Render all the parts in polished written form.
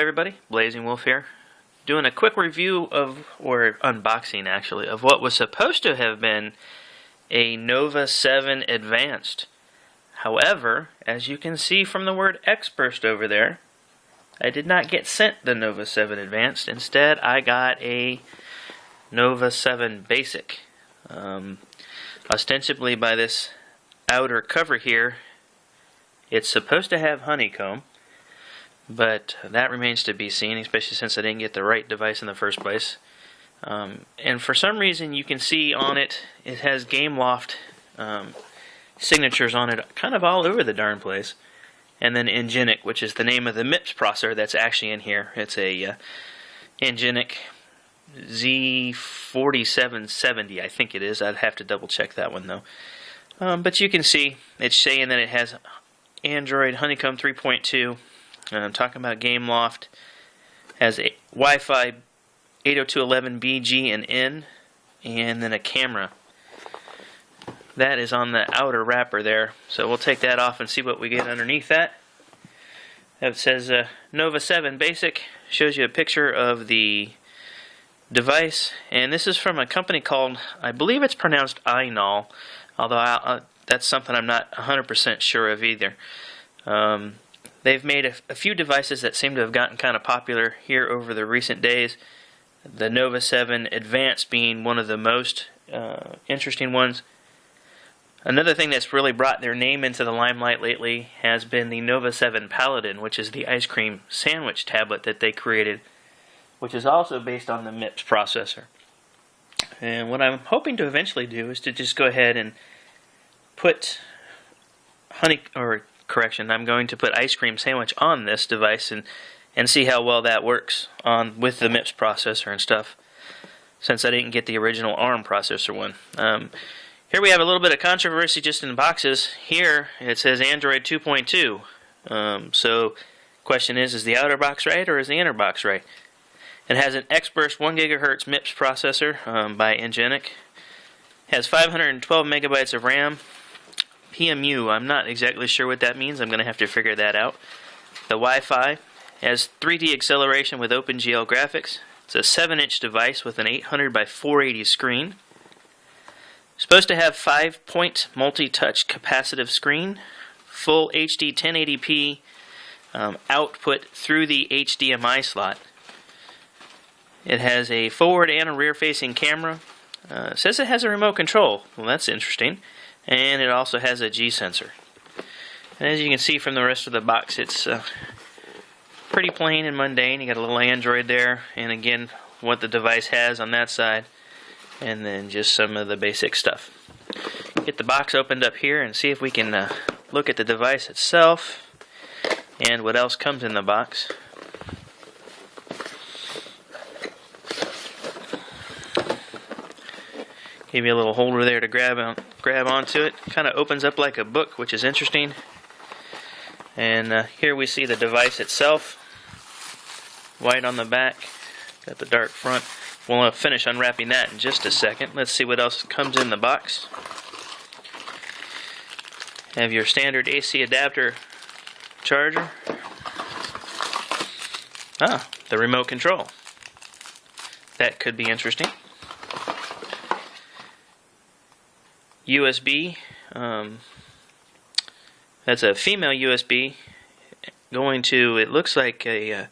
everybody, Blazing Wolf here, doing a quick review of, or unboxing actually, of what was supposed to have been a Novo 7 Advanced. However, as you can see from the word X-Burst over there, I did not get sent the Novo 7 Advanced. Instead, I got a Novo 7 Basic. Ostensibly by this outer cover here, it's supposed to have honeycomb, but that remains to be seen, especially since I didn't get the right device in the first place. And for some reason, you can see on it, it has GameLoft signatures on it kind of all over the darn place. And then Ngenic, which is the name of the MIPS processor that's actually in here. It's a Ngenic Z4770, I think it is. I'd have to double check that one though. But you can see it's saying that it has Android Honeycomb 3.2. I'm talking about GameLoft. Has a Wi-Fi 802.11b, G, and N, and then a camera. That is on the outer wrapper there. So we'll take that off and see what we get underneath that. It says Novo 7 Basic. Shows you a picture of the device, and this is from a company called, I believe it's pronounced ainol, although that's something I'm not 100% sure of either. They've made a few devices that seem to have gotten kind of popular here over the recent days. The Novo 7 Advanced being one of the most interesting ones. Another thing that's really brought their name into the limelight lately has been the Novo 7 Paladin, which is the ice cream sandwich tablet that they created, which is also based on the MIPS processor. And what I'm hoping to eventually do is to just go ahead and put I'm going to put ice cream sandwich on this device and see how well that works with the MIPS processor and stuff, since I didn't get the original ARM processor one. Here we have a little bit of controversy just in the boxes. Here it says Android 2.2. So question is the outer box right or is the inner box right? It has an X-Burst 1 GHz MIPS processor by Ngenic. Has 512 megabytes of RAM. PMU, I'm not exactly sure what that means. I'm going to have to figure that out. The Wi-Fi has 3D acceleration with OpenGL graphics. It's a 7-inch device with an 800 by 480 screen. Supposed to have 5-point multi-touch capacitive screen. Full HD 1080p output through the HDMI slot. It has a forward and a rear-facing camera. It says it has a remote control. Well, that's interesting. And it also has a G sensor. And as you can see from the rest of the box, it's pretty plain and mundane. You got a little Android there, and again, what the device has on that side, and then just some of the basic stuff. Get the box opened up here and see if we can look at the device itself and what else comes in the box. Give you a little holder there to grab onto it. Kind of opens up like a book, which is interesting. And here we see the device itself. White on the back. Got the dark front. We'll finish unwrapping that in just a second. Let's see what else comes in the box. Have your standard AC adapter charger. The remote control. That could be interesting. USB, that's a female USB going to, it looks like a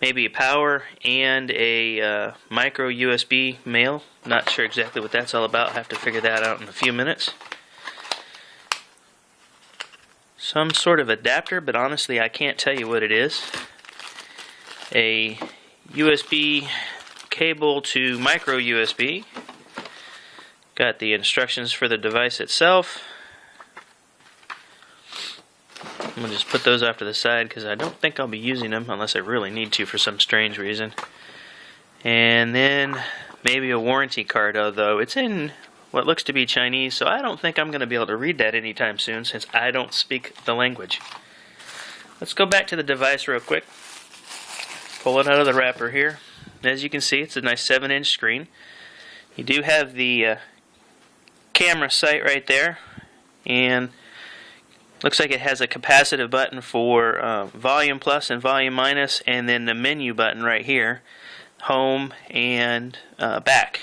maybe a power and a micro USB male. Not sure exactly what that's all about. I'll have to figure that out in a few minutes. Some sort of adapter, but honestly I can't tell you what it is. A USB cable to micro USB. Got the instructions for the device itself. I'm going to just put those off to the side because I don't think I'll be using them unless I really need to for some strange reason. And then maybe a warranty card, although it's in what looks to be Chinese, so I don't think I'm going to be able to read that anytime soon since I don't speak the language. Let's go back to the device real quick. Pull it out of the wrapper here. As you can see, it's a nice 7-inch screen. You do have the camera sight right there, and Looks like it has a capacitive button for volume plus and volume minus, and then the menu button right here, home and back.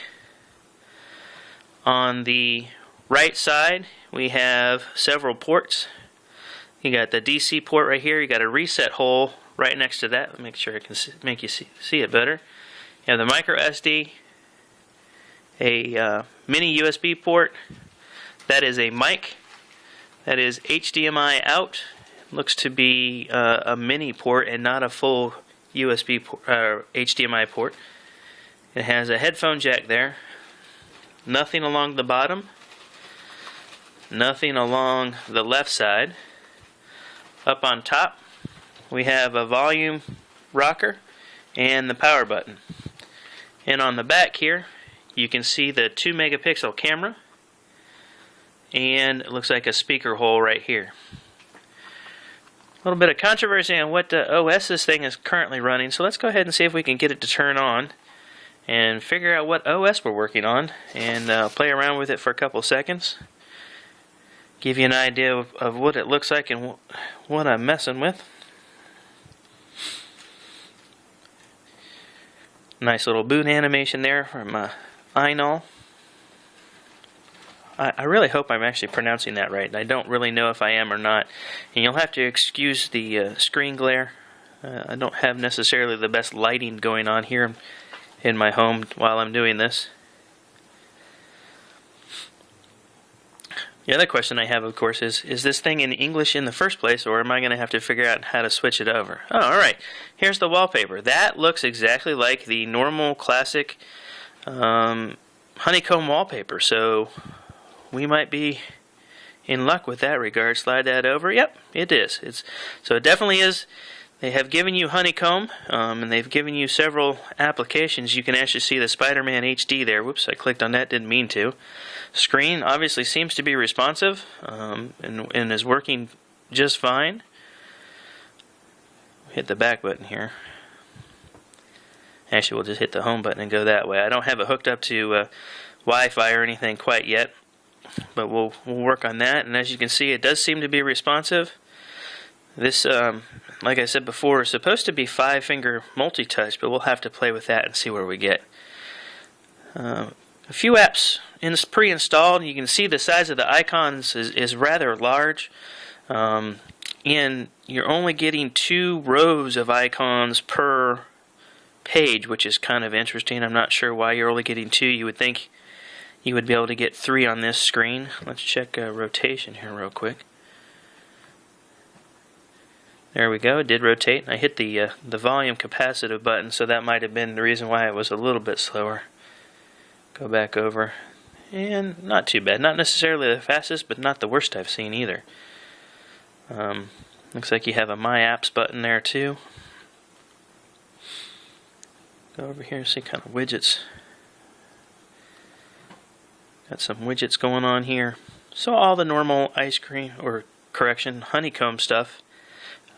On the right side, we have several ports. You got the DC port right here. You got a reset hole right next to that. Make sure I can make you see it better. You have the micro SD, a mini USB port. That is a mic. That is HDMI out. Looks to be a mini port and not a full USB HDMI port. It has a headphone jack there. Nothing along the bottom. Nothing along the left side. Up on top, we have a volume rocker and the power button. And on the back here, you can see the 2 megapixel camera, and it looks like a speaker hole right here. A little bit of controversy on what OS this thing is currently running, so let's go ahead and see if we can get it to turn on and figure out what OS we're working on, and play around with it for a couple seconds. Give you an idea of what it looks like and what I'm messing with. Nice little boot animation there from ainol. I really hope I'm actually pronouncing that right. I don't really know if I am or not. And you'll have to excuse the screen glare. I don't have necessarily the best lighting going on here in my home while I'm doing this. The other question I have, of course, is this thing in English in the first place, or am I going to have to figure out how to switch it over? Oh, alright. Here's the wallpaper. That looks exactly like the normal, classic honeycomb wallpaper, so we might be in luck with that regard. Slide that over. Yep, it is. So it definitely is. They have given you honeycomb, and they've given you several applications. You can actually see the Spider-Man HD there. Whoops, I clicked on that, didn't mean to. Screen obviously seems to be responsive, and is working just fine. Hit the back button here. Actually, we'll just hit the home button and go that way. I don't have it hooked up to Wi-Fi or anything quite yet, but we'll work on that. And as you can see, it does seem to be responsive. This, like I said before, is supposed to be 5-finger multi-touch, but we'll have to play with that and see where we get. A few apps pre-installed. You can see the size of the icons is rather large, and you're only getting 2 rows of icons per page, which is kind of interesting. I'm not sure why you're only getting 2. You would think you would be able to get 3 on this screen. Let's check rotation here real quick. There we go, it did rotate. I hit the volume capacitive button, so that might have been the reason why it was a little bit slower. Go back over, and not too bad. Not necessarily the fastest, but not the worst I've seen either. Looks like you have a My Apps button there too. Go over here and see kind of widgets. Got some widgets going on here. So all the normal ice cream, or correction, honeycomb stuff.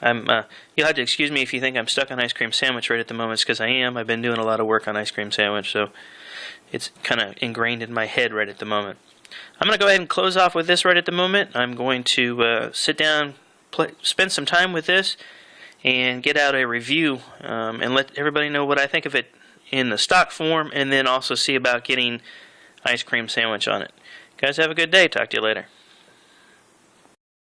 You'll have to excuse me if you think I'm stuck on ice cream sandwich right at the moment, because I am. I've been doing a lot of work on ice cream sandwich, so it's kind of ingrained in my head right at the moment. I'm going to go ahead and close off with this right at the moment. I'm going to sit down, spend some time with this, and get out a review and let everybody know what I think of it in the stock form, and then also see about getting ice cream sandwich on it. Guys, have a good day. Talk to you later.